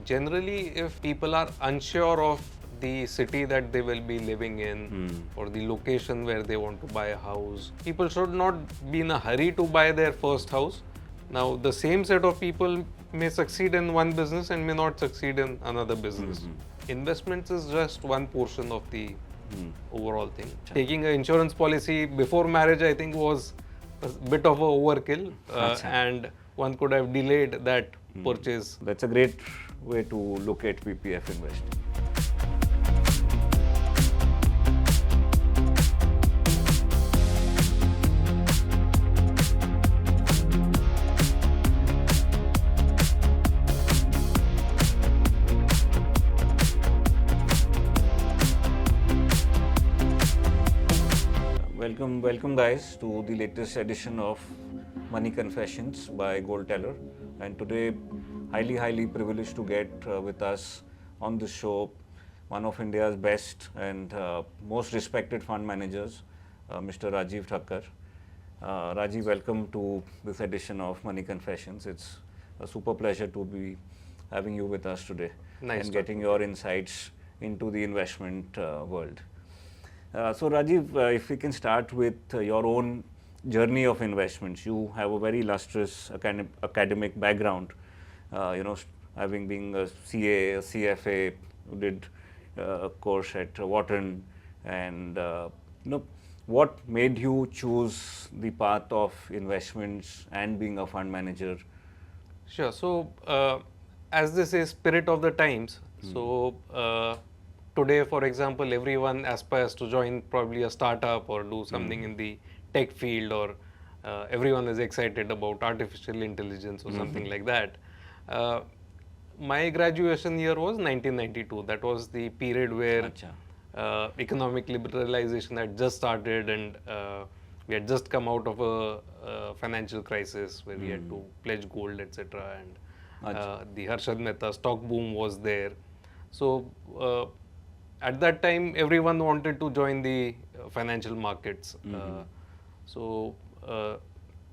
generally, if people are unsure of the city that they will be living in or the location where they want to buy a house, people should not be in a hurry to buy their first house. Now, the same set of people may succeed in one business and may not succeed in another business. Investments is just one portion of the overall thing. Taking an insurance policy before marriage, I think, was a bit of a overkill, and one could have delayed that purchase. That's a great way to look at PPF investing. Welcome guys to the latest edition of Money Confessions by GoalTeller, and today highly privileged to get with us on the show one of India's best and most respected fund managers, Mr. Rajeev Thakkar. Rajeev, welcome to this edition of Money Confessions. It's a super pleasure to be having you with us today and getting your insights into the investment world. So Rajeev, if we can start with your own journey of investments. You have a very illustrious academic background, having been a CA, a CFA, you did a course at Wharton, and what made you choose the path of investments and being a fund manager? Sure. So, as this is spirit of the times, so today, for example, everyone aspires to join probably a startup or do something in the tech field, or everyone is excited about artificial intelligence or something like that. My graduation year was 1992. That was the period where economic liberalization had just started, and we had just come out of a financial crisis where we had to pledge gold, etc. And the Harshad Mehta stock boom was there. So at that time, everyone wanted to join the financial markets. So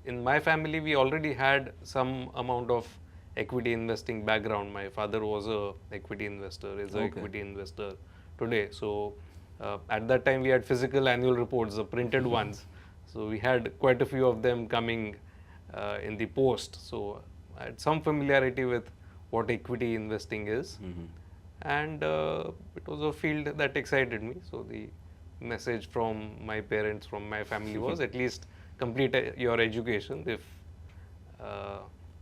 in my family, we already had some amount of equity investing background. My father was a equity investor, is an equity investor today. So at that time, we had physical annual reports, the printed ones. So we had quite a few of them coming in the post. So I had some familiarity with what equity investing is. And it was a field that excited me. So the message from my parents, from my family was at least complete your education. If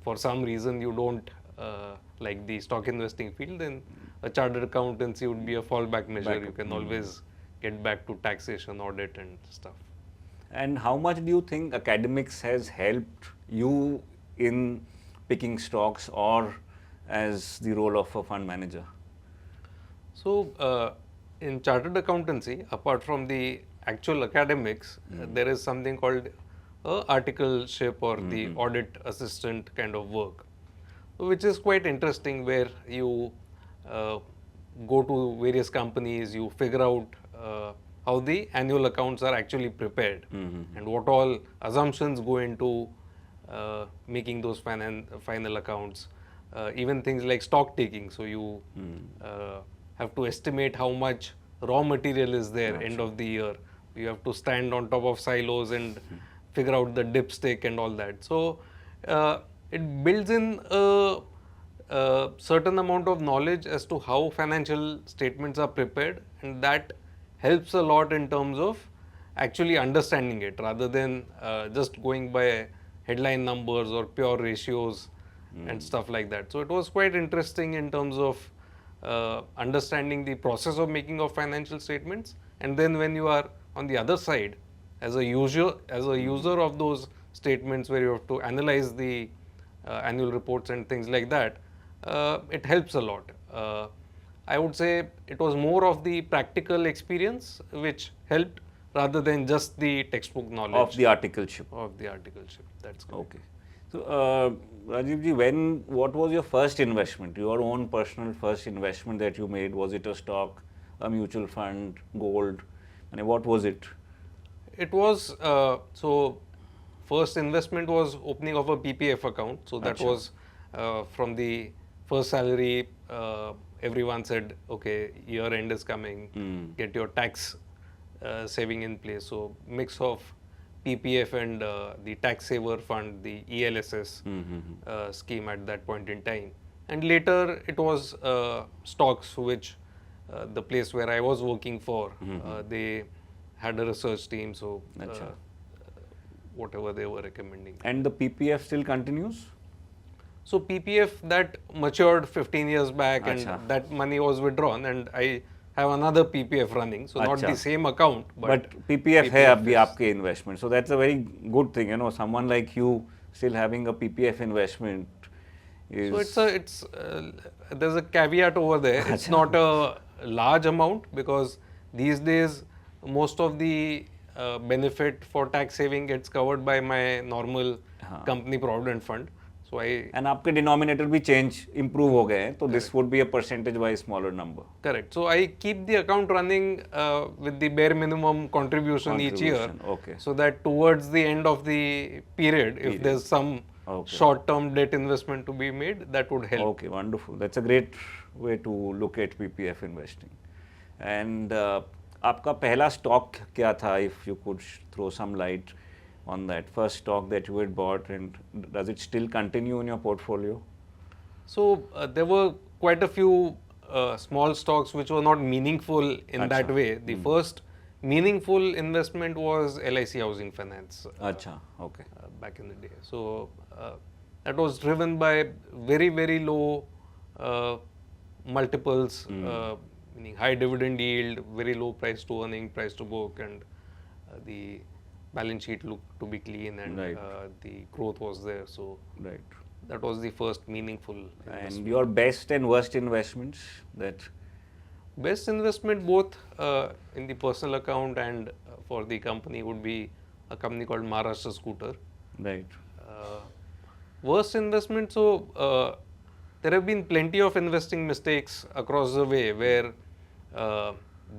for some reason you don't like the stock investing field, then a chartered accountancy would be a fallback measure. You can always get back to taxation, audit and stuff. And how much do you think academics has helped you in picking stocks or as the role of a fund manager? So in chartered accountancy, apart from the actual academics, there is something called articleship or the audit assistant kind of work, which is quite interesting, where you go to various companies, you figure out how the annual accounts are actually prepared and what all assumptions go into making those final accounts. Even things like stock taking. So you have to estimate how much raw material is there end of the year. You have to stand on top of silos and figure out the dipstick and all that. So it builds in a certain amount of knowledge as to how financial statements are prepared, and that helps a lot in terms of actually understanding it, rather than just going by headline numbers or pure ratios and stuff like that. So it was quite interesting in terms of understanding the process of making of financial statements, and then when you are on the other side as a user of those statements, where you have to analyze the annual reports and things like that, it helps a lot. I would say it was more of the practical experience which helped, rather than just the textbook knowledge of the articleship. That's correct. Okay. So Rajeevji, what was your first investment, your own personal first investment that you made? Was it a stock, a mutual fund, gold? And what was it? It was, so first investment was opening of a PPF account. So that was from the first salary, everyone said, okay, year end is coming, get your tax saving in place. So mix of PPF and the tax saver fund, the ELSS scheme at that point in time. And later it was stocks, which the place where I was working for, they had a research team, so whatever they were recommending. And the PPF still continues? So PPF that matured 15 years back, Acha. and that money was withdrawn, and I have another PPF running. So not Acha. the same account, but PPF hai abhi aapke investment. So that's a very good thing, you know, someone like you still having a PPF investment is... So there's a caveat over there. It's not a large amount, because these days most of the benefit for tax saving gets covered by my normal company provident fund. So and आपके denominator भी change, improve हो गए हैं, so this would be a percentage wise smaller number. Correct. So I keep the account running with the bare minimum contribution each year. Okay. So that towards the end of the period, if there's some short-term debt investment to be made, that would help. Okay, wonderful. That's a great way to look at PPF investing. And आपका पहला stock क्या था? If you could throw some light on that first stock that you had bought, and does it still continue in your portfolio? So there were quite a few small stocks which were not meaningful in that way. The first meaningful investment was LIC Housing Finance. Acha, okay. Back in the day. So that was driven by very, very low multiples, meaning high dividend yield, very low price to earning, price to book, and the balance sheet looked to be clean, and the growth was there. So that was the first meaningful investment. And your best and worst investments? That best investment, both in the personal account and for the company, would be a company called Maharashtra Scooter. Right. Worst investment, so there have been plenty of investing mistakes across the way where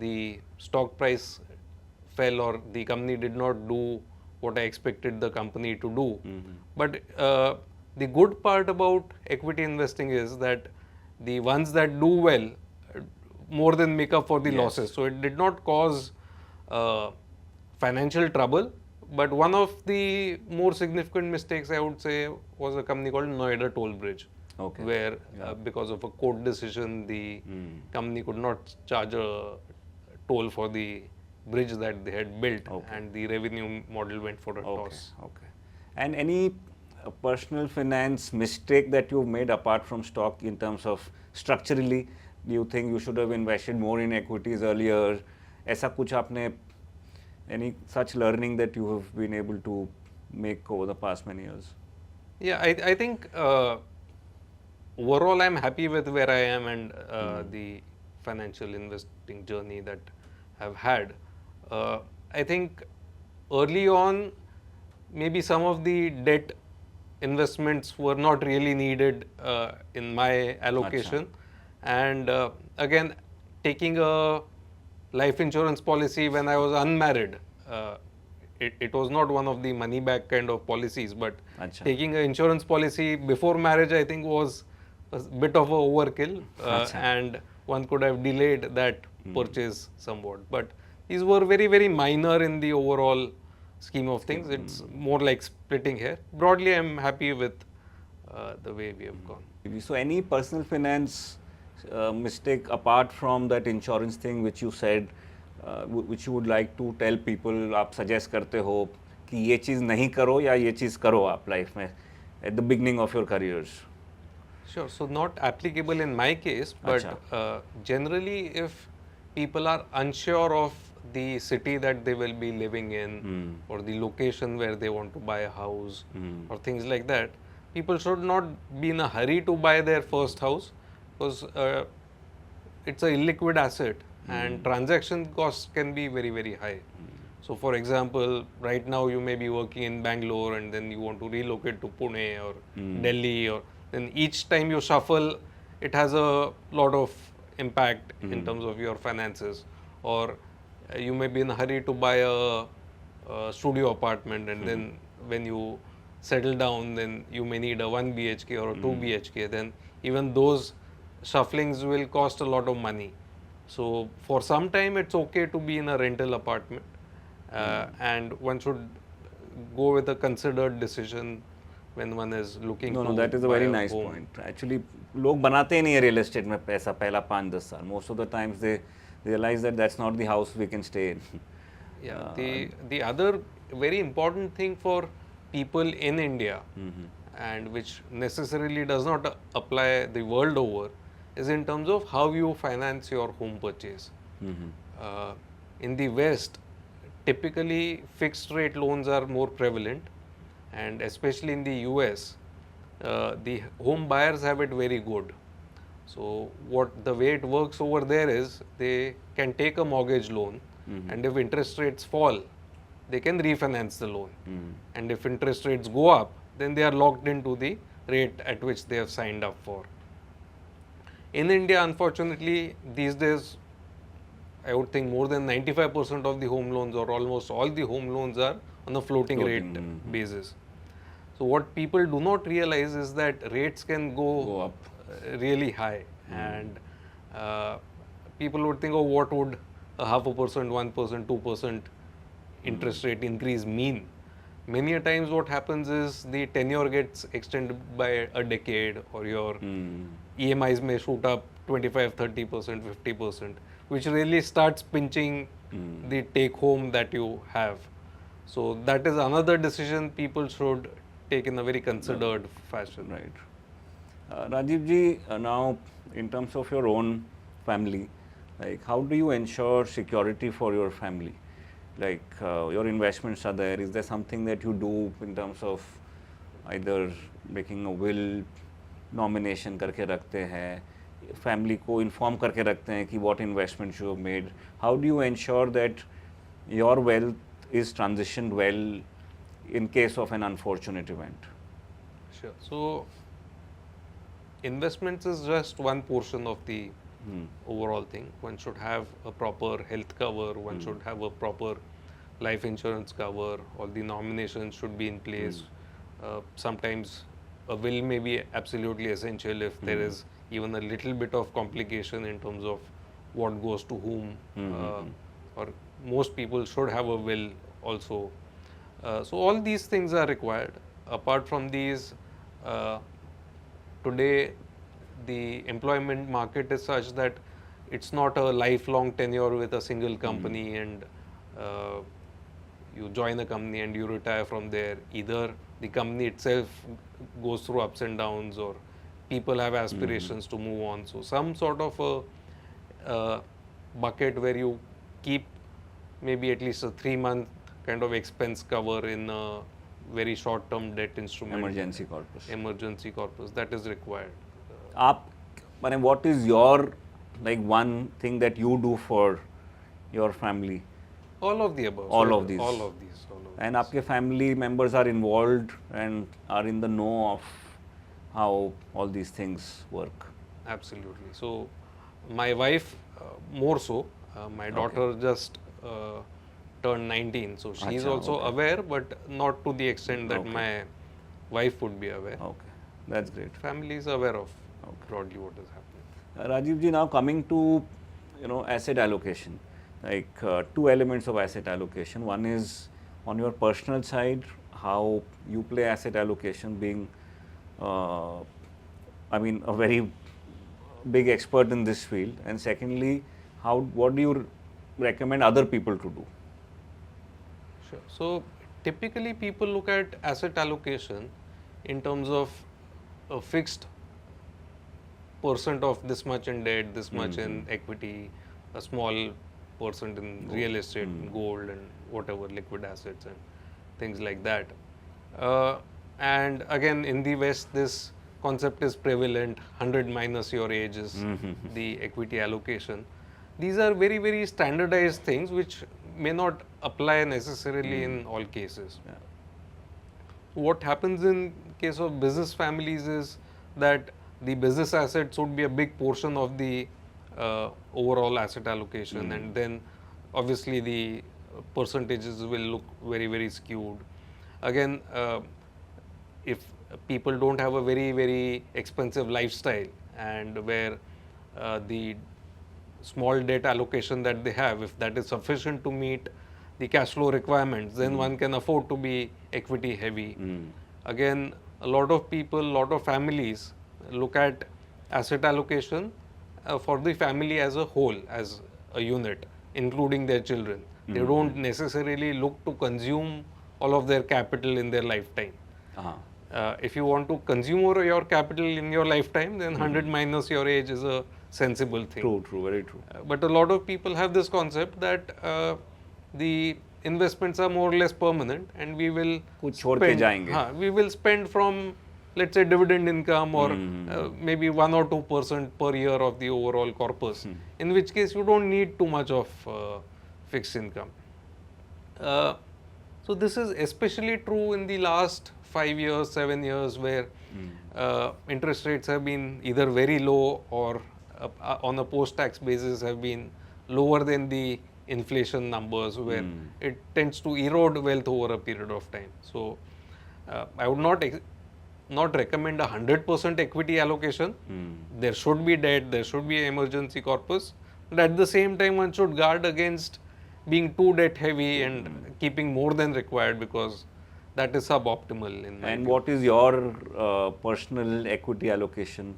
the stock price fell or the company did not do what I expected the company to do. But the good part about equity investing is that the ones that do well more than make up for the losses. So it did not cause financial trouble. But one of the more significant mistakes, I would say, was a company called Noida Toll Bridge, where because of a court decision, the company could not charge a toll for the bridge that they had built, and the revenue model went for a toss. Okay. And any personal finance mistake that you made apart from stock in terms of structurally? Do you think you should have invested more in equities earlier? ऐसा कुछ आपने, any such learning that you have been able to make over the past many years? Yeah, I think overall I'm happy with where I am and the financial investing journey that I've had. I think early on, maybe some of the debt investments were not really needed in my allocation. And again, taking a life insurance policy when I was unmarried, it was not one of the money back kind of policies, but taking an insurance policy before marriage, I think, was a bit of a overkill, and one could have delayed that purchase somewhat. But these were very, very minor in the overall scheme of things. It's more like splitting hair. Broadly, I'm happy with the way we have gone. So any personal finance mistake apart from that insurance thing which you said, which you would like to tell people, आप suggest करते हो कि ये चीज़ नहीं करो या ये चीज़ करो आप life में at the beginning of your careers? Sure. So not applicable in my case, but generally, if people are unsure of the city that they will be living in, or the location where they want to buy a house, or things like that, people should not be in a hurry to buy their first house, because it's a illiquid asset and transaction costs can be very, very high. So for example, right now you may be working in Bangalore and then you want to relocate to Pune or Delhi, or then each time you shuffle, it has a lot of impact in terms of your finances. Or you may be in a hurry to buy a studio apartment, and then when you settle down, then you may need a 1 BHK or a 2 BHK. Then even those shufflings will cost a lot of money. So for some time it's okay to be in a rental apartment, and one should go with a considered decision when one is looking No, to no, that is a buy very a nice home. point. Actually, लोग बनाते ही नहीं है real estate में पैसा पहला 5-10 साल. Most of the times they realize that that's not the house we can stay in. Yeah, the other very important thing for people in India, and which necessarily does not apply the world over, is in terms of how you finance your home purchase. In the West, typically fixed rate loans are more prevalent, and especially in the US, the home buyers have it very good. So the way it works over there is they can take a mortgage loan, and if interest rates fall, they can refinance the loan. And if interest rates go up, then they are locked into the rate at which they have signed up for. In India, unfortunately, these days, I would think more than 95% of the home loans, or almost all the home loans, are on a floating rate basis. So what people do not realize is that rates can go up. Really high, and people would think, oh, what would a 0.5%, 1%, 2% interest rate increase mean? Many a times what happens is the tenure gets extended by a decade, or your EMIs may shoot up 25, 30%, 50%, which really starts pinching the take home that you have. So that is another decision people should take in a very considered fashion. Right. Rajeev ji, now in terms of your own family, like how do you ensure security for your family? Like your investments are there. Is there something that you do in terms of either making a will, nomination करके रखते हैं, family को inform करके रखते हैं कि what investments you have made? How do you ensure that your wealth is transitioned well in case of an unfortunate event? Sure. So investments is just one portion of the overall thing. One should have a proper health cover, one should have a proper life insurance cover, all the nominations should be in place. Sometimes a will may be absolutely essential if there is even a little bit of complication in terms of what goes to whom, or most people should have a will also. So all these things are required. Apart from these, today the employment market is such that it's not a lifelong tenure with a single company, and you join a company and you retire from there. Either the company itself goes through ups and downs, or people have aspirations to move on. So some sort of a bucket where you keep maybe at least a 3-month kind of expense cover in a very short-term debt instrument. Emergency corpus. Emergency corpus, that is required. What is your one thing that you do for your family? All of the above. All of these. And आपके family members are involved and are in the know of how all these things work. Absolutely. So my wife more so. My daughter just turned 19, so she is also aware, but not to the extent that my wife would be aware. Okay, that's great. Family is aware of broadly what is happening. Rajeev ji, now coming to asset allocation, like 2 elements of asset allocation. One is on your personal side, how you play asset allocation, being a very big expert in this field, and secondly, what do you recommend other people to do? Sure. So typically people look at asset allocation in terms of a fixed percent of this much in debt, this much in equity, a small percent in real estate, gold, and whatever liquid assets and things like that. And again, in the West, this concept is prevalent. 100 minus your age is the equity allocation. These are very, very standardized things which may not apply necessarily in all cases. Yeah. What happens in case of business families is that the business assets would be a big portion of the overall asset allocation, and then obviously the percentages will look very, very skewed. Again, if people don't have a very, very expensive lifestyle, and where the small debt allocation that they have, if that is sufficient to meet the cash flow requirements, then one can afford to be equity heavy. Again, a lot of people, a lot of families look at asset allocation for the family as a whole, as a unit, including their children. They don't necessarily look to consume all of their capital in their lifetime. If you want to consume your capital in your lifetime, then 100 minus your age is a sensible thing. True, very true. But a lot of people have this concept that the investments are more or less permanent, and we will कुछ छोड़ के जाएंगे. we will spend from, let's say, dividend income or maybe 1 or 2% per year of the overall corpus, in which case you don't need too much of fixed income. So this is especially true in the last 5 years, 7 years, where interest rates have been either very low or on a post-tax basis have been lower than the inflation numbers, where it tends to erode wealth over a period of time. So I would not recommend 100% equity allocation. There should be debt, there should be emergency corpus, but at the same time one should guard against being too debt heavy and keeping more than required, because that is suboptimal in my And view. what is your personal equity allocation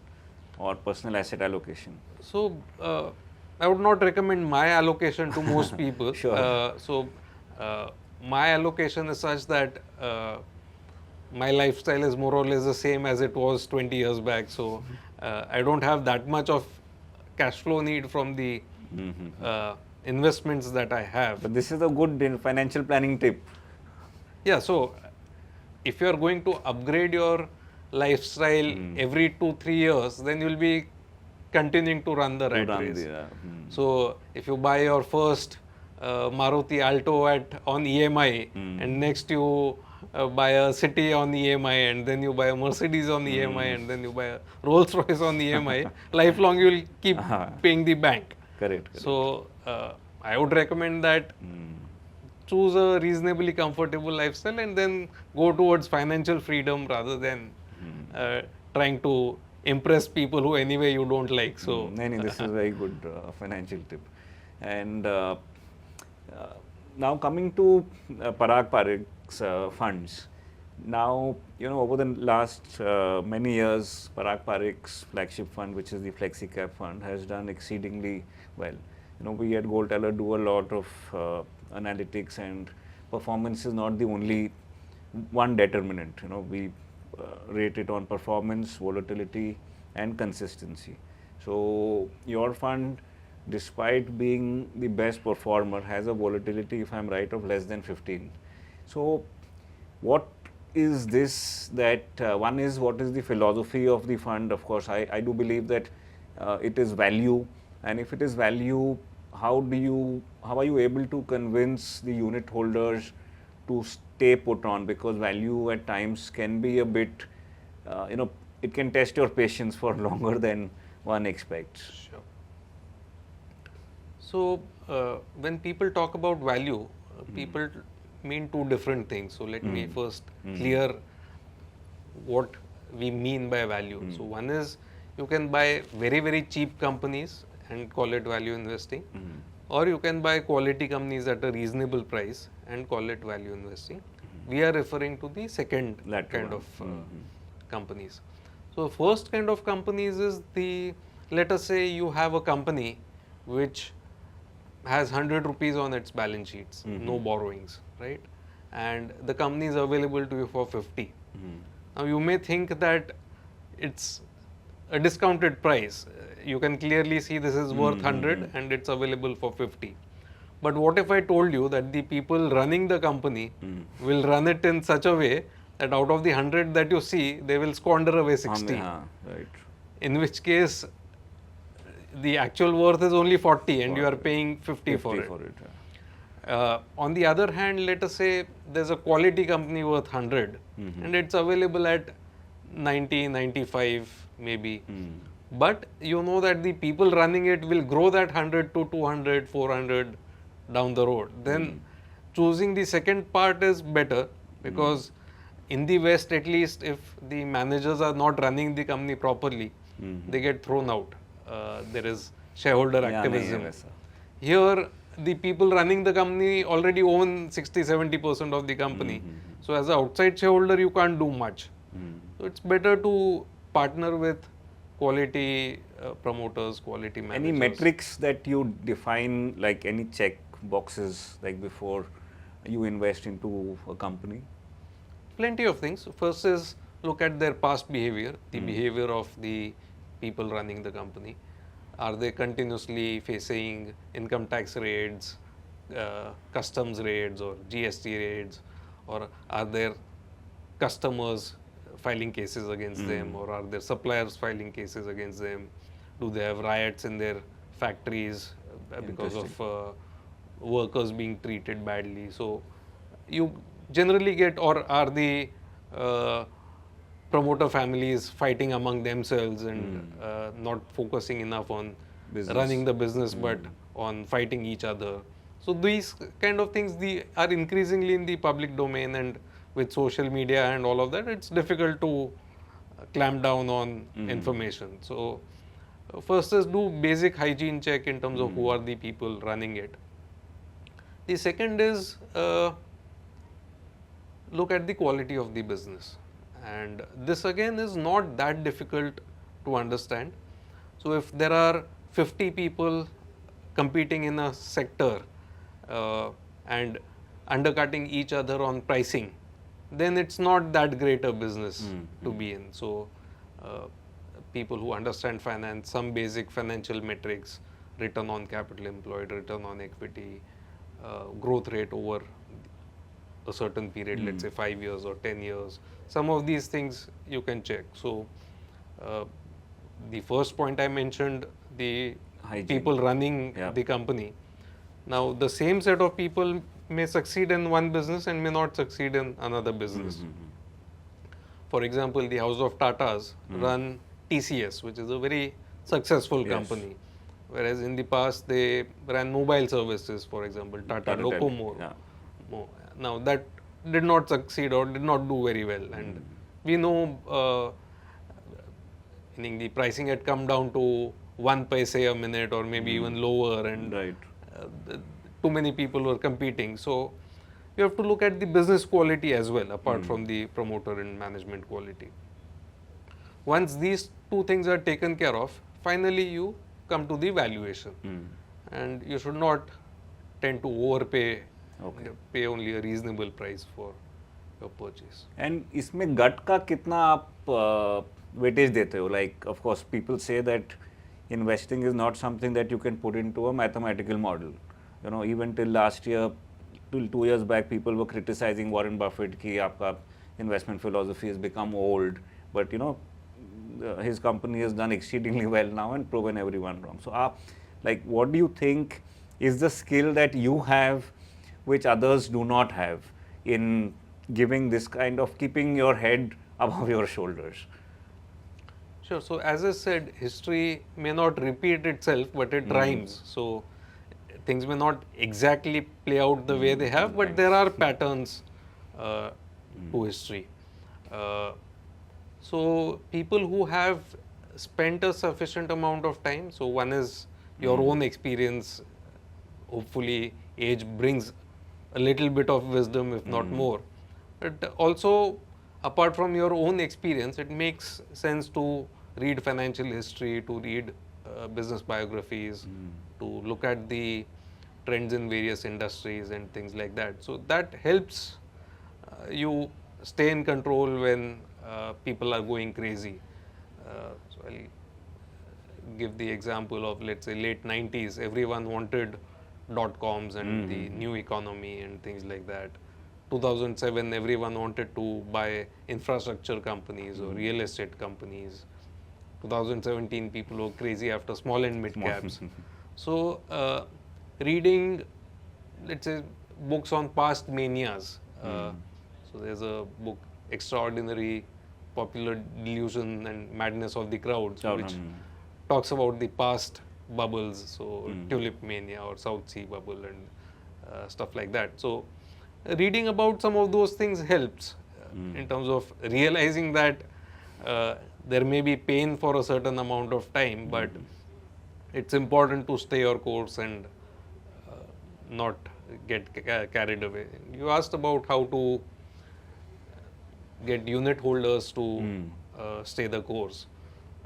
or personal asset allocation? So I would not recommend my allocation to most people. Sure. My allocation is such that my lifestyle is more or less the same as it was 20 years back. So I don't have that much of cash flow need from the investments that I have. But this is a good financial planning tip. Yeah, so if you are going to upgrade your lifestyle every 2-3 years, then you'll be continuing to run the rat race. So if you buy your first Maruti Alto on EMI, and next you buy a City on EMI, and then you buy a Mercedes on EMI, and then you buy a Rolls Royce on EMI, lifelong you will keep paying the bank. Correct. So I would recommend that choose a reasonably comfortable lifestyle and then go towards financial freedom rather than trying to impress people who anyway you don't like. So this is a very good financial tip. And now coming to Parag Parikh's funds. Now, over the last many years, Parag Parikh's flagship fund, which is the Flexi Cap Fund, has done exceedingly well. We at GoalTeller do a lot of analytics, and performance is not the only one determinant. We rate it on performance, volatility, and consistency. So your fund, despite being the best performer, has a volatility, if I'm right, of less than 15. So what is this that one is, what is the philosophy of the fund? Of course, I do believe that it is value, and if it is value, how are you able to convince the unit holders to stay put on? Because value at times can be a bit, it can test your patience for longer than one expects. Sure. So when people talk about value, people mean two different things. So let me first clear what we mean by value. So one is, you can buy very, very cheap companies and call it value investing, or you can buy quality companies at a reasonable price and call it value investing. We are referring to the second kind of companies. So first kind of companies is let us say you have a company which has 100 rupees on its balance sheets, no borrowings, right? And the company is available to you for 50. Now you may think that it's a discounted price. You can clearly see this is worth 100 and it's available for 50. But what if I told you that the people running the company will run it in such a way that out of the 100 that you see, they will squander away 60. Right. In which case, the actual worth is only 40 and you are paying 50 for it. On the other hand, let us say there's a quality company worth 100 and it's available at 90, 95 maybe. But you know that the people running it will grow that 100 to 200, 400 down the road. Then choosing the second part is better, because in the West, at least, if the managers are not running the company properly, they get thrown out. There is shareholder यहाँ नहीं है activism. वैसा. Here, the people running the company already own 60-70% of the company. So, as an outside shareholder, you can't do much. So, it's better to partner with quality promoters, quality managers. Any metrics that you define, like any check boxes, like before you invest into a company? Plenty of things. First is look at their past behavior, the behavior of the people running the company. Are they continuously facing income tax raids, customs raids, or GST raids, or are there customers filing cases against them, or are there suppliers filing cases against them? Do they have riots in their factories because of workers being treated badly? So you generally get, or are the promoter families fighting among themselves and not focusing enough on running the business, but on fighting each other? So these kind of things are increasingly in the public domain, and with social media and all of that, it's difficult to clamp down on information. So first is do basic hygiene check in terms of who are the people running it. The second is look at the quality of the business, and this again is not that difficult to understand. So if there are 50 people competing in a sector and undercutting each other on pricing, then it's not that great a business to be in. So people who understand finance, some basic financial metrics, return on capital employed, return on equity, growth rate over a certain period, let's say 5 years or 10 years. Some of these things you can check. So the first point I mentioned, the Hygiene. people running the company. Now the same set of people may succeed in one business and may not succeed in another business. For example, the House of Tatas run TCS, which is a very successful company. Whereas in the past they ran mobile services, for example, Tata Docomo. Now that did not succeed or did not do very well, and we know meaning the pricing had come down to 1 paise a minute or maybe even lower, and too many people were competing. So you have to look at the business quality as well, apart from the promoter and management quality. Once these two things are taken care of, finally you come to the valuation, and you should not tend to overpay. Pay only a reasonable price for your purchase. And इसमें gut का कितना आप weightage देते हो? Like, of course, people say that investing is not something that you can put into a mathematical model. You know, even till last year, till 2 years back, people were criticizing Warren Buffett कि आपका investment philosophy has become old. But you know, his company has done exceedingly well now and proven everyone wrong. So, like, what do you think is the skill that you have which others do not have in giving this kind of keeping your head above your shoulders? Sure. So as I said, history may not repeat itself, but it rhymes. So things may not exactly play out the way they have, but there are patterns to history. So people who have spent a sufficient amount of time, so one is your own experience, hopefully age brings a little bit of wisdom, if not more. But also, apart from your own experience, it makes sense to read financial history, to read business biographies, to look at the trends in various industries and things like that. So that helps you stay in control when people are going crazy. So I'll give the example of, let's say, late 90s. Everyone wanted .coms and the new economy and things like that. 2007, everyone wanted to buy infrastructure companies or real estate companies. 2017, people were crazy after small and mid caps. So reading, let's say, books on past manias. So there's a book, Extraordinary Popular Delusion and Madness of the Crowds, which talks about the past bubbles, so tulip mania or South Sea bubble and stuff like that. So reading about some of those things helps. in terms of realizing that there may be pain for a certain amount of time, but it's important to stay your course and not get carried away. You asked about how to get unit holders to stay the course.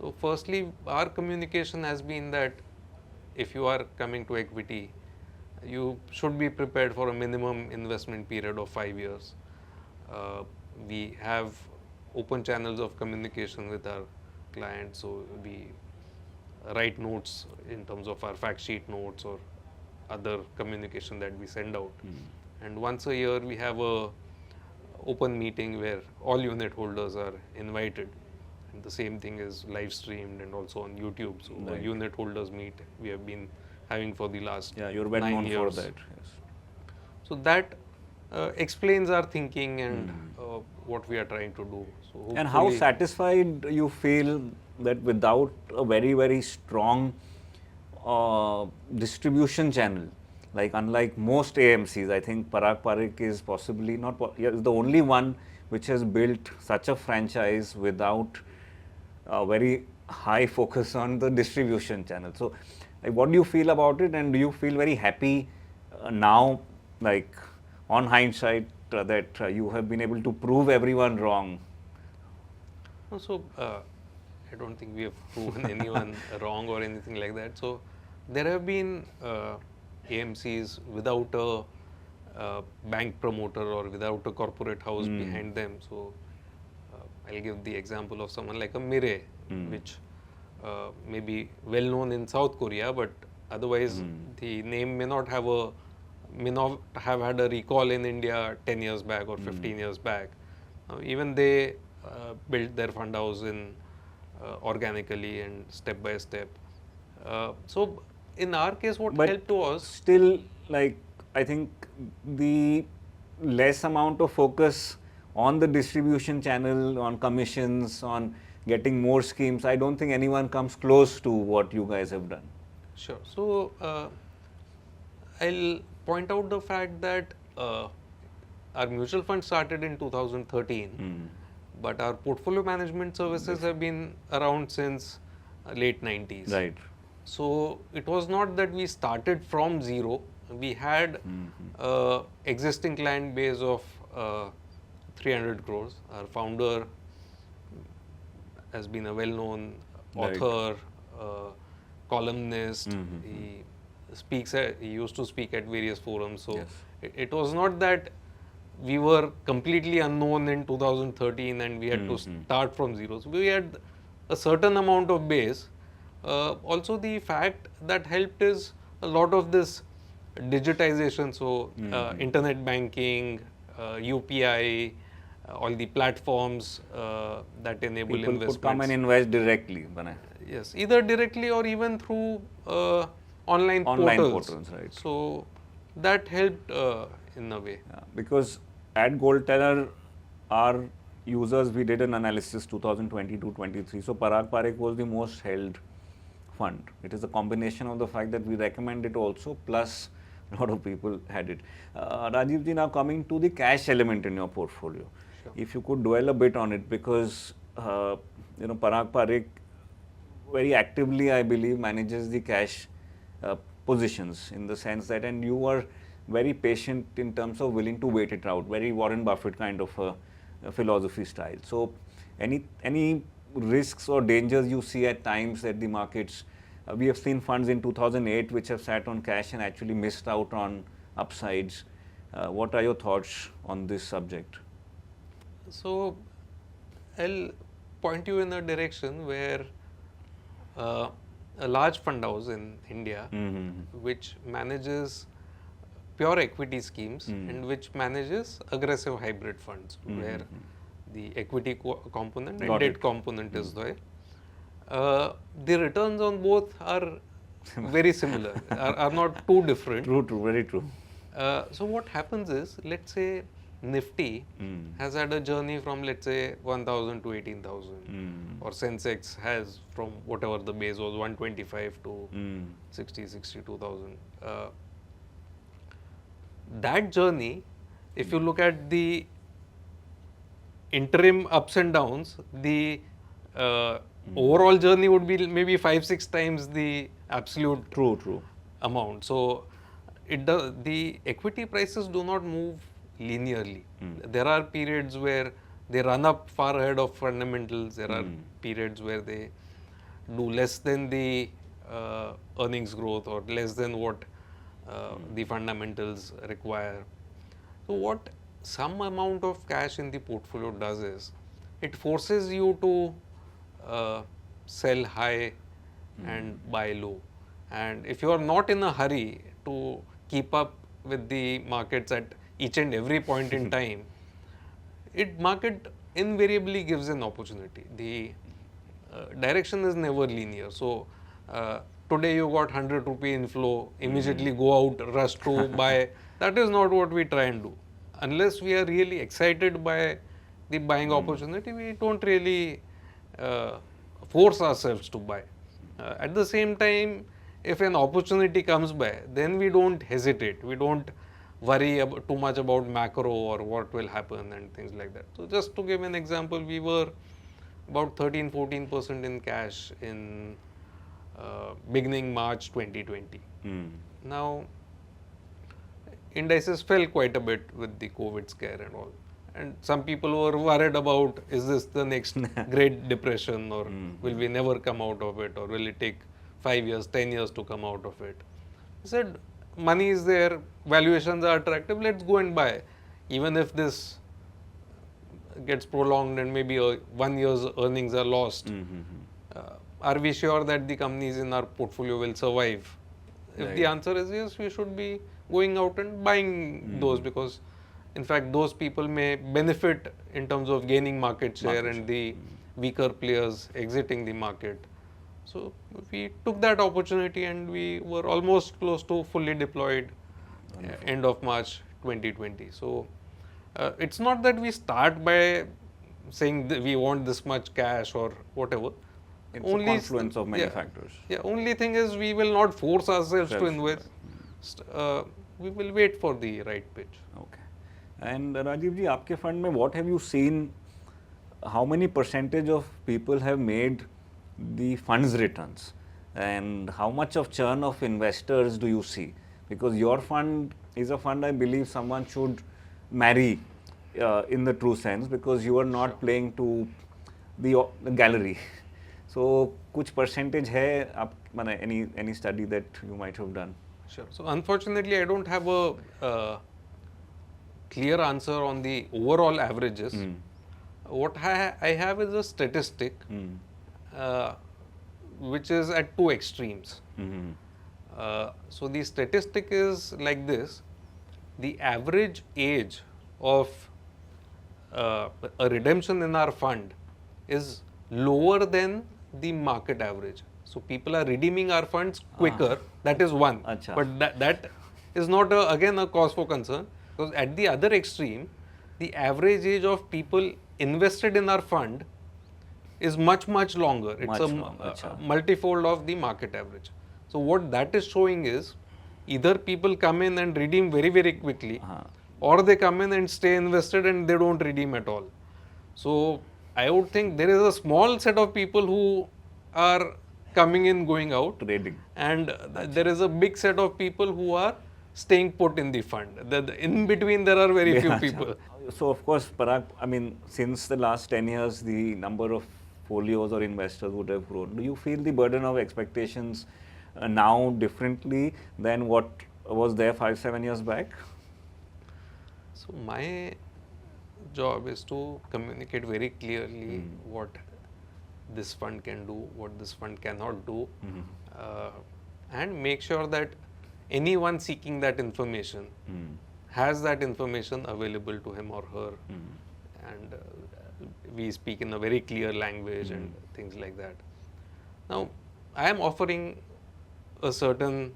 So firstly, our communication has been that if you are coming to equity, you should be prepared for a minimum investment period of 5 years. We have open channels of communication with our clients, so we write notes in terms of our fact sheet notes or other communication that we send out. And once a year we have a open meeting where all unit holders are invited, and the same thing is live streamed and also on YouTube. So a unit holders meet we have been having for the last you're well 9 known years. for that. Yes. So that explains our thinking and what we are trying to do. So And how hopefully- satisfied you feel that without a very, very strong distribution channel, like unlike most AMCs, I think Parag Parikh is possibly not, is the only one which has built such a franchise without a very high focus on the distribution channel. So, like, what do you feel about it, and do you feel very happy now, like on hindsight, that you have been able to prove everyone wrong? So I don't think we have proven anyone wrong or anything like that. So there have been AMCs without a bank promoter or without a corporate house behind them. So I'll give the example of someone like a Mire, which may be well known in South Korea, but otherwise the name may not have had a recall in India 10 years back or 15 years back. Even they built their fund house in organically and step by step. So in our case, what But helped was still, like, I think the less amount of focus on the distribution channel, on commissions, on getting more schemes, I don't think anyone comes close to what you guys have done. sure. So I'll point out the fact that our mutual fund started in 2013, but our portfolio management services have been around since late 90s. Right. So it was not that we started from zero. We had existing client base of 300 crores. Our founder has been a well-known author, columnist. He used to speak at various forums. So it was not that we were completely unknown in 2013 and we had to start from zero. So we had a certain amount of base. Also, the fact that helped is a lot of this digitization. So internet banking, UPI, all the platforms that enable People investments. could come and invest directly. Yes, either directly or even through online portals, right. So that helped in a way. Yeah, because at GoalTeller, our users, we did an analysis 2022-23. So Parag Parikh was the most held fund. It is a combination of the fact that we recommend it also, plus a lot of people had it. Rajeev ji, now coming to the cash element in your portfolio, if you could dwell a bit on it, because Parag Parikh very actively, I believe, manages the cash positions, in the sense that, and you are very patient in terms of willing to wait it out, very Warren Buffett kind of a philosophy style. So any risks or dangers you see at times at the markets? We have seen funds in 2008 which have sat on cash and actually missed out on upsides. What are your thoughts on this subject? So I'll point you in a direction where a large fund house in India, which manages pure equity schemes and which manages aggressive hybrid funds, where the equity component and debt component is there. The returns on both are very similar, are not too different. True, very true. So what happens is, let's say Nifty has had a journey from, let's say, 1,000 to 18,000, or Sensex has from whatever the base was, 125 to 62,000. That journey, if you look at the interim ups and downs, the overall journey would be maybe 5-6 times the absolute True. amount. So the equity prices do not move linearly. There are periods where they run up far ahead of fundamentals. There are periods where they do less than the earnings growth or less than what the fundamentals require. So what some amount of cash in the portfolio does is it forces you to sell high and buy low. And if you are not in a hurry to keep up with the markets at each and every point in time, market invariably gives an opportunity. The direction is never linear. So today you got 100 rupee inflow, immediately go out, rush to buy. That is not what we try and do. Unless we are really excited by the buying opportunity, we don't really force ourselves to buy. At the same time, if an opportunity comes by, then we don't hesitate. We don't worry too much about macro or what will happen and things like that. So just to give an example, we were about 13-14% in cash in beginning March 2020. Now, indices fell quite a bit with the COVID scare and all. And some people were worried about, is this the next Great Depression, or will we never come out of it, or will it take 5 years, 10 years to come out of it? I said, money is there, valuations are attractive, let's go and buy. Even if this gets prolonged and maybe 1 year's earnings are lost, are we sure that the companies in our portfolio will survive? If the answer is yes, we should be going out and buying those, because in fact those people may benefit in terms of gaining market share and the weaker players exiting the market. So we took that opportunity and we were almost close to fully deployed end of March 2020. So it's not that we start by saying that we want this much cash or whatever. It's a confluence of many factors. Yeah, only thing is we will not force ourselves to invest. We will wait for the right pitch. Okay. And Rajeev ji, आपके fund में what have you seen? How many percentage of people have made the funds returns, and how much of churn of investors do you see? Because your fund is a fund I believe someone should marry in the true sense, because you are not playing to the gallery. So कुछ percentage है आप माने any study that you might have done? Sure. So unfortunately, I don't have a clear answer on the overall averages. What I have is a statistic which is at two extremes. So the statistic is like this: the average age of a redemption in our fund is lower than the market average. So people are redeeming our funds quicker. That is one. But that is not again a cause for concern, because at the other extreme, the average age of people invested in our fund is much longer. It's a multifold of the market average. So what that is showing is either people come in and redeem very quickly, or they come in and stay invested and they don't redeem at all. So I would think there is a small set of people who are coming in, going out, trading, and there is a big set of people who are staying put in the fund. In between there are very few people. So of course, Parag, I mean, since the last 10 years, the number of folios or investors would have grown. Do you feel the burden of expectations now differently than what was there 5-7 years back? So my job is to communicate very clearly what this fund can do, what this fund cannot do, and make sure that anyone seeking that information has that information available to him or her, and we speak in a very clear language and things like that. Now, I am offering a certain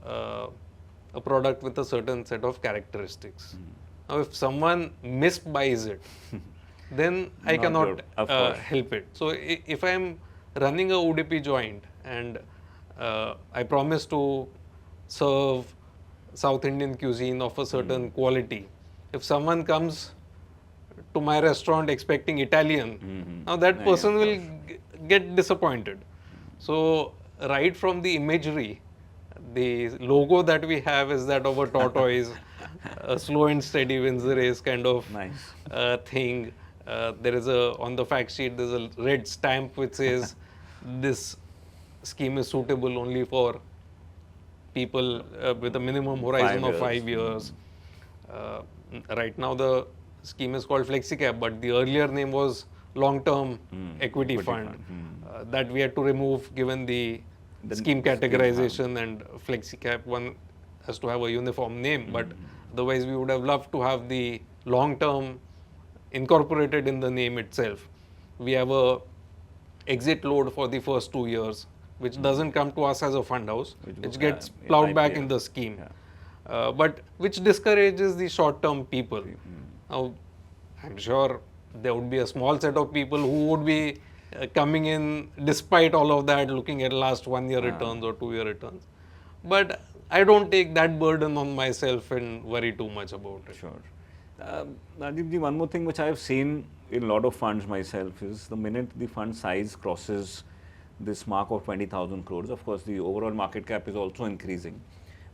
a product with a certain set of characteristics. Now, if someone misbuys it, then I cannot help it. So, if I am running a UDP joint and I promise to serve South Indian cuisine of a certain quality, if someone comes to my restaurant expecting Italian, now that person will get disappointed. So right from the imagery, the logo that we have is that of a tortoise, slow and steady wins the race kind of Nice. thing. There is on the fact sheet, there's a red stamp which says this scheme is suitable only for people with a minimum horizon of 5 years. Right now the scheme is called FlexiCap, but the earlier name was long-term equity fund. That we had to remove given the scheme categorization, and FlexiCap one has to have a uniform name, but otherwise we would have loved to have the long-term incorporated in the name itself. We have a exit load for the first 2 years, which doesn't come to us as a fund house, which gets plowed back in the scheme. But which discourages the short-term people. Now, I'm sure there would be a small set of people who would be coming in despite all of that, looking at last 1 year returns or 2 year returns. But I don't take that burden on myself and worry too much about it. Sure. Rajeev, one more thing which I have seen in a lot of funds myself is the minute the fund size crosses this mark of 20,000 crores, of course the overall market cap is also increasing.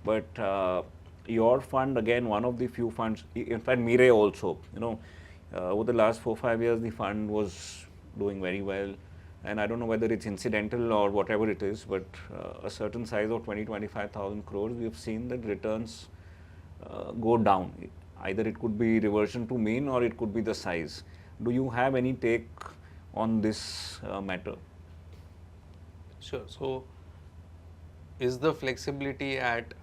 But your fund, again, one of the few funds, in fact Mire also, over the last 4-5 years the fund was doing very well, and I don't know whether it's incidental or whatever it is, but a certain size of 20-25,000 crores, we have seen that returns go down. Either it could be reversion to mean or it could be the size. Do you have any take on this matter? Sure. So, is the flexibility at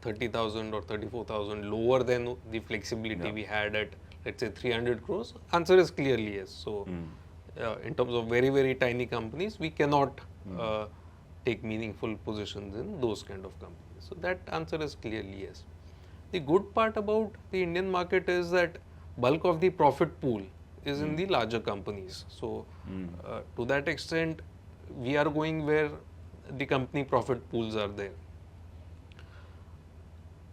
30,000 or 34,000 lower than the flexibility we had at, let's say, 300 crores? Answer is clearly yes. So, in terms of very, very tiny companies, we cannot take meaningful positions in those kind of companies. So, that answer is clearly yes. The good part about the Indian market is that bulk of the profit pool is in the larger companies. So, to that extent, we are going where the company profit pools are there.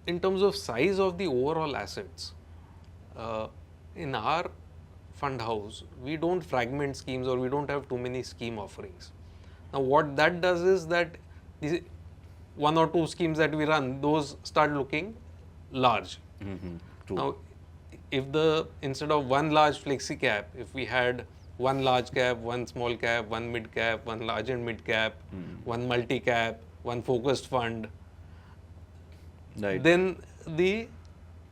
In terms of size of the overall assets, in our fund house, we don't fragment schemes or we don't have too many scheme offerings. Now, what that does is that these 1 or 2 schemes that we run, those start looking large. Now, if instead of one large flexi cap, if we had one large cap, one small cap, one mid cap, one large and mid cap, one multi cap, one focused fund, then the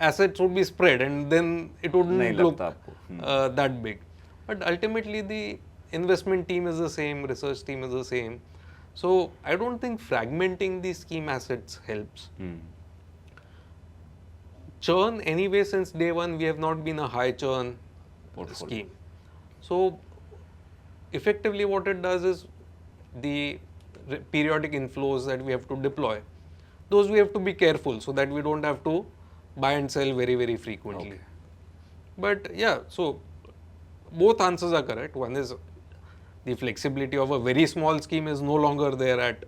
assets would be spread and then it wouldn't look that big. But ultimately the investment team is the same, research team is the same. So I don't think fragmenting the scheme assets helps. Churn, anyway, since day one, we have not been a high churn scheme. So effectively what it does is the periodic inflows that we have to deploy, those we have to be careful so that we don't have to buy and sell very, very frequently. But yeah, so both answers are correct. One is the flexibility of a very small scheme is no longer there at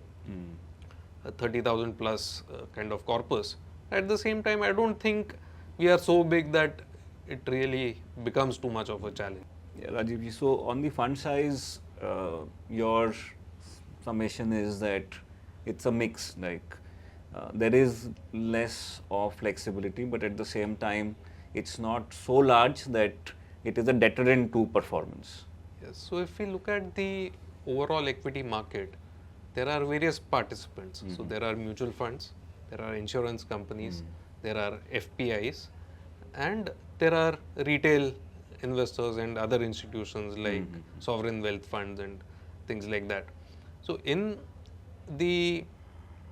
30,000 plus kind of corpus. At the same time, I don't think we are so big that it really becomes too much of a challenge. Yeah, Rajeev, so on the fund size, your summation is that it's a mix, like there is less of flexibility, but at the same time, it's not so large that it is a deterrent to performance. Yes, so if we look at the overall equity market, there are various participants. So there are mutual funds, there are insurance companies, there are FPIs, and there are retail investors and other institutions like sovereign wealth funds and things like that. So in the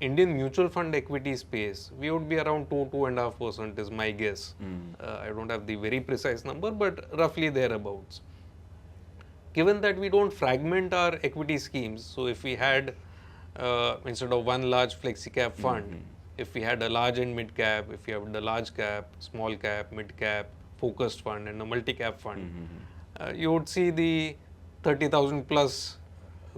Indian mutual fund equity space, we would be around 2-2.5% is my guess. I don't have the very precise number, but roughly thereabouts. Given that we don't fragment our equity schemes, so if we had instead of one large flexi cap fund, if we had a large and mid cap, if we have the large cap, small cap, mid cap, focused fund and a multi cap fund, you would see the 30,000 plus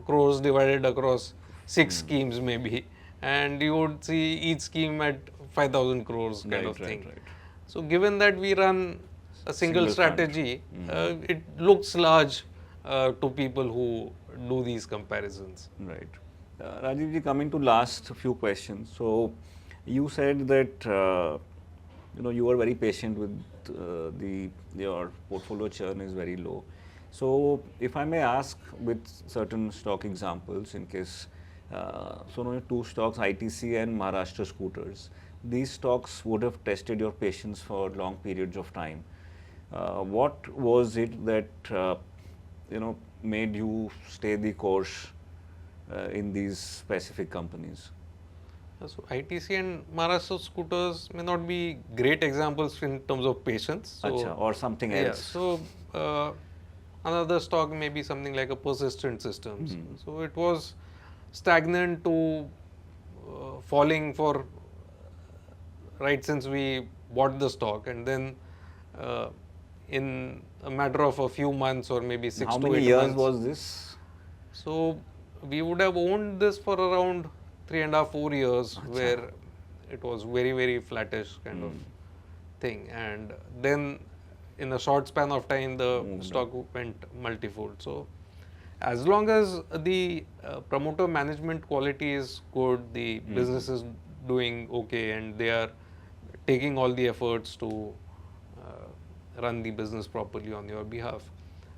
crores divided across 6 schemes maybe, and you would see each scheme at 5,000 crores kind of thing. So given that we run a single Single fund. strategy, it looks large to people who do these comparisons. Right. Rajeev ji, coming to last few questions. So, you said that you were very patient with your portfolio churn is very low. So, if I may ask with certain stock examples, in case two stocks, ITC and Maharashtra Scooters, these stocks would have tested your patience for long periods of time. What was it that made you stay the course in these specific companies? So ITC and Maharashtra Scooters may not be great examples in terms of patience. So, Acha, or something yeah, else. so another stock may be something like a persistent systems. So it was stagnant to falling for right since we bought the stock, and then in a matter of a few months or maybe 6 How to 8 many years months. was this? So we would have owned this for around 3.5, 4 years, where it was very, very flattish kind of thing, and then in a short span of time the stock went multifold. So as long as the promoter management quality is good, the business is doing okay, and they are taking all the efforts to run the business properly on your behalf.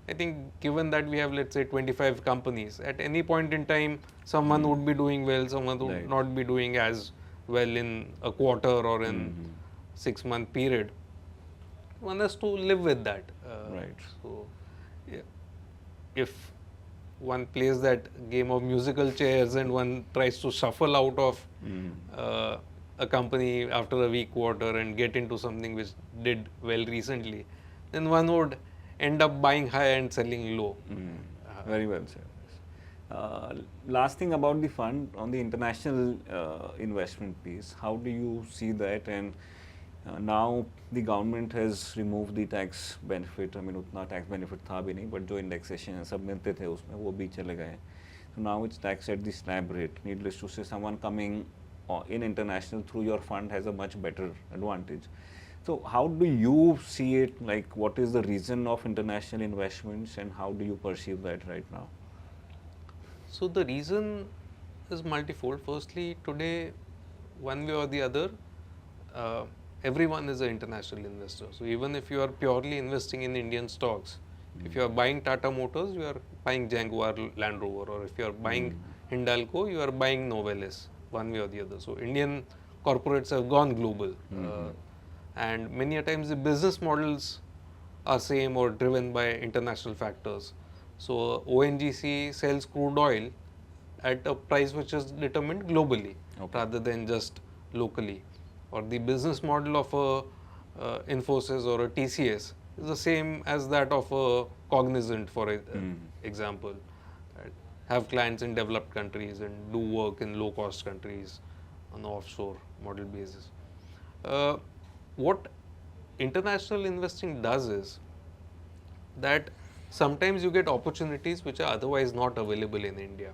I think given that we have, let's say, 25 companies, at any point in time, someone would be doing well, someone would not be doing as well in a quarter or in 6-month period. One has to live with that. Right. So, yeah, if one plays that game of musical chairs and one tries to shuffle out of a company after a weak quarter and get into something which did well recently, then one would end up buying high and selling low. Very well said. Last thing about the fund, on the international investment piece, how do you see that? And now the government has removed the tax benefit. I mean, उतना tax benefit था भी नहीं, but जो indexation है सब मिलते थे उसमें वो भी चले गए. So now it's taxed at the slab rate. Needless to say, someone coming in international through your fund has a much better advantage. So how do you see it? Like, what is the reason of international investments, and how do you perceive that right now? So the reason is multifold. Firstly, today, one way or the other, everyone is an international investor. So even if you are purely investing in Indian stocks, if you are buying Tata Motors, you are buying Jaguar Land Rover, or if you are buying Hindalco, you are buying Novelis, one way or the other. So Indian corporates have gone global, and many a times the business models are same or driven by international factors. So ONGC sells crude oil at a price which is determined globally rather than just locally. Or the business model of a Infosys or a TCS is the same as that of a Cognizant, for example. Right? Have clients in developed countries and do work in low-cost countries on an offshore model basis. What international investing does is that sometimes you get opportunities which are otherwise not available in India.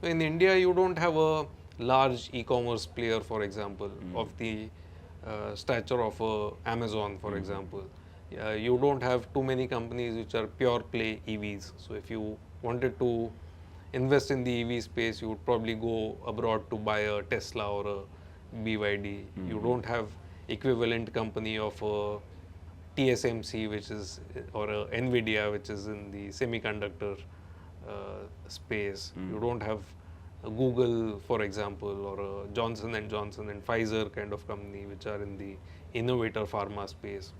So in India, you don't have a large e-commerce player, for example, of the stature of Amazon, for example. You don't have too many companies which are pure play EVs. So if you wanted to invest in the EV space, you would probably go abroad to buy a Tesla or a BYD. You don't have equivalent company of a TSMC, which is, or a Nvidia, which is in the semiconductor space. You don't have a Google, for example, or a Johnson and Johnson and Pfizer kind of company, which are in the innovator pharma space.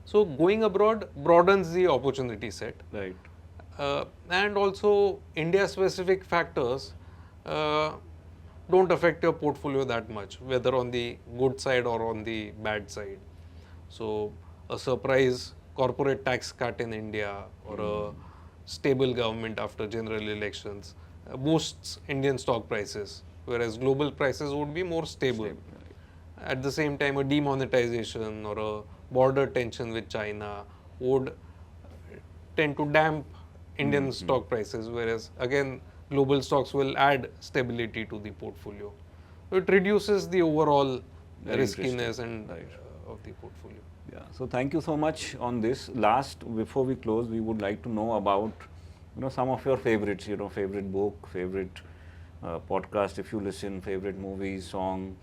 So going abroad broadens the opportunity set. Right. And also India-specific factors don't affect your portfolio that much, whether on the good side or on the bad side. So a surprise corporate tax cut in India or a stable government after general elections boosts Indian stock prices, whereas global prices would be more stable. At the same time, a demonetization or a border tension with China would tend to damp Indian stock prices, whereas again global stocks will add stability to the portfolio. So it reduces the overall riskiness and of the portfolio. Yeah. So thank you so much on this. Last, before we close, we would like to know about, some of your favorites. Favorite book, favorite podcast if you listen, favorite movie, song,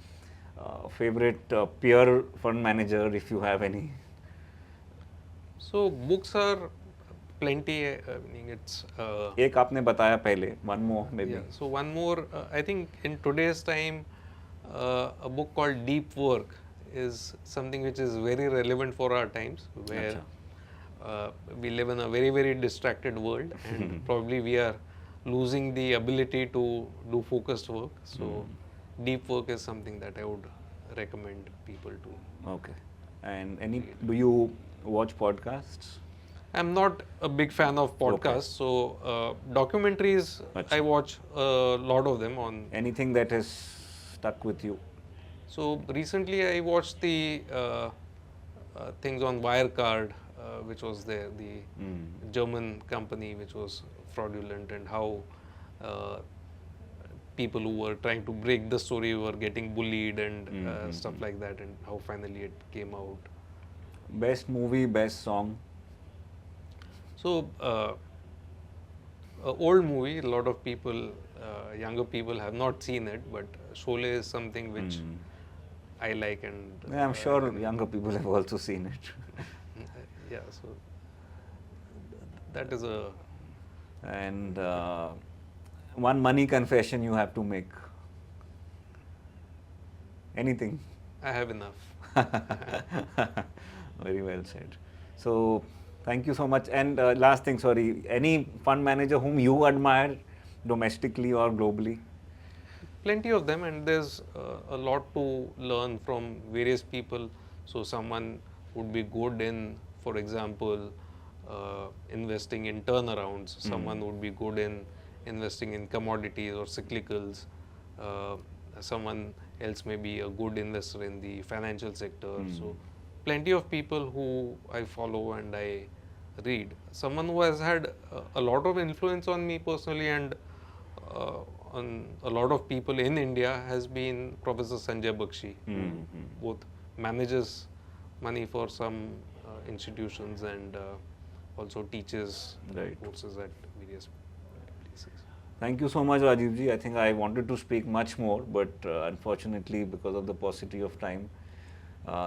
favorite peer fund manager if you have any. So books are plenty. I mean, it's. एक आपने बताया पहले. One more maybe. Yeah. So one more. I think in today's time, a book called Deep Work is something which is very relevant for our times, where we live in a very, very distracted world, and probably we are losing the ability to do focused work. So deep work is something that I would recommend people to. Okay. And do you watch podcasts? I'm not a big fan of podcasts, so documentaries, I watch a lot of them on. Anything that has stuck with you? So recently I watched the things on Wirecard, which was the German company which was fraudulent, and how people who were trying to break the story were getting bullied and stuff like that, and how finally it came out. Best movie, best song? So, old movie, a lot of people, younger people have not seen it, but Sholay is something which I like, and yeah, I'm sure younger people have also seen it. Yeah, so that is a. And one money confession you have to make. Anything? I have enough. Very well said. So, thank you so much. And last thing, sorry, any fund manager whom you admire domestically or globally? Plenty of them, and there's a lot to learn from various people. So someone would be good in, for example, investing in turnarounds. Someone would be good in investing in commodities or cyclicals. Someone else may be a good investor in the financial sector. So plenty of people who I follow and I read. Someone who has had a lot of influence on me personally and on a lot of people in India has been Professor Sanjay Bakshi, who both manages money for some institutions and also teaches courses at various places. Thank you so much, Rajeev ji. I think I wanted to speak much more, but unfortunately, because of the paucity of time,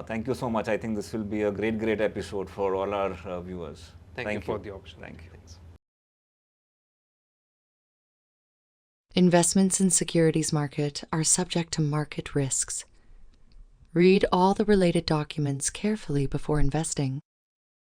thank you so much. I think this will be a great episode for all our viewers. Thank you for the option. Thank you. Thanks. Investments in securities market are subject to market risks. Read all the related documents carefully before investing.